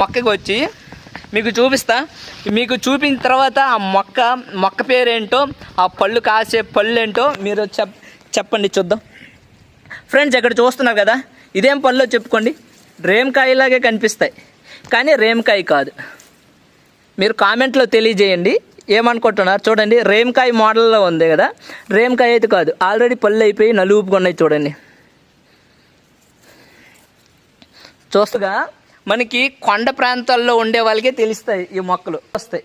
పక్కకి వచ్చి మీకు చూపిస్తా. మీకు చూపిన తర్వాత ఆ మొక్క పేరేంటో, ఆ పళ్ళు కాసే పళ్ళు ఏంటో మీరు చెప్పండి చూద్దాం. ఫ్రెండ్స్, ఇక్కడ చూస్తున్నారు కదా, ఇదేం పళ్ళో చెప్పుకోండి. రేమకాయలాగే కనిపిస్తాయి కానీ రేమకాయ కాదు. మీరు కామెంట్లో తెలియజేయండి ఏమనుకుంటున్నారు. చూడండి, రేమకాయ మోడల్లో ఉంది కదా, రేమకాయ అయితే కాదు. ఆల్రెడీ పళ్ళు అయిపోయి నలుపుకున్నాయి చూడండి. చూస్తగా మనకి కొండ ప్రాంతాల్లో ఉండే వాళ్ళకే తెలుస్తాయి ఈ మొక్కలు వస్తాయి.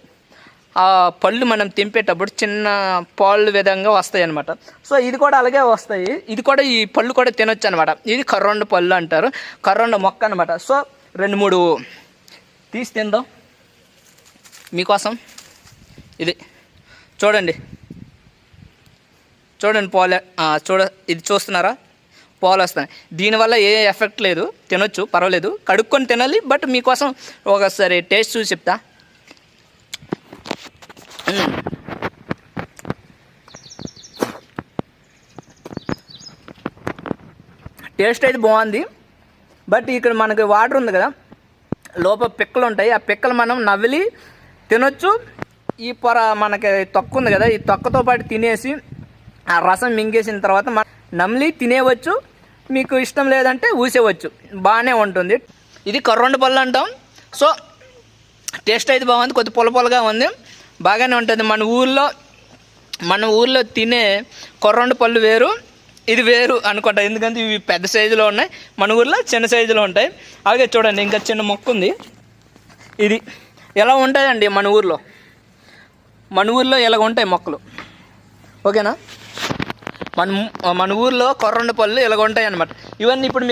ఆ పళ్ళు మనం తెంపేటప్పుడు చిన్న పాళ్ళు విధంగా వస్తాయి అనమాట. సో ఇది కూడా అలాగే వస్తాయి. ఇది కూడా, ఈ పళ్ళు కూడా తినొచ్చు అనమాట. ఇది కర్రొండ పళ్ళు అంటారు, కర్రొండ మొక్క అనమాట. సో 2-3 తీసి తిందాం మీకోసం. ఇది చూడండి పాలు ఇది చూస్తున్నారా, పాలు వస్తాయి. దీనివల్ల ఏ ఎఫెక్ట్ లేదు, తినొచ్చు, పర్వాలేదు. కడుక్కొని తినాలి, బట్ మీకోసం ఒకసారి టేస్ట్ చూసి చెప్తా. టేస్ట్ అయితే బాగుంది, బట్ ఇక్కడ మనకి వాటర్ ఉంది కదా, లోపల పిక్కలు ఉంటాయి. ఆ పిక్కలు మనం నవ్విలి తినొచ్చు. ఈ పొర మనకి తొక్క ఉంది కదా, ఈ తొక్కతో పాటు తినేసి ఆ రసం మింగేసిన తర్వాత మనం నమిలి తినేవచ్చు. మీకు ఇష్టం లేదంటే ఊసేవచ్చు, బాగానే ఉంటుంది. ఇది కర్రొండ పళ్ళు అంటాం. సో టేస్ట్ అయితే బాగుంది, కొద్ది పొలగా ఉంది, బాగానే ఉంటుంది. మన ఊర్లో తినే కర్రొండ పళ్ళు వేరు, ఇది వేరు అనుకుంటా. ఎందుకంటే ఇవి పెద్ద సైజులో ఉన్నాయి, మన ఊర్లో చిన్న సైజులో ఉంటాయి. అలాగే చూడండి, ఇంకా చిన్న మొక్క ఉంది. ఇది ఎలా ఉంటాయండి మన ఊర్లో ఇలా ఉంటాయి మొక్కలు, ఓకేనా. మన ఊర్లో కర్రొండ పళ్ళు ఇలాగ ఉంటాయి అన్నమాట. ఇవన్నీ ఇప్పుడు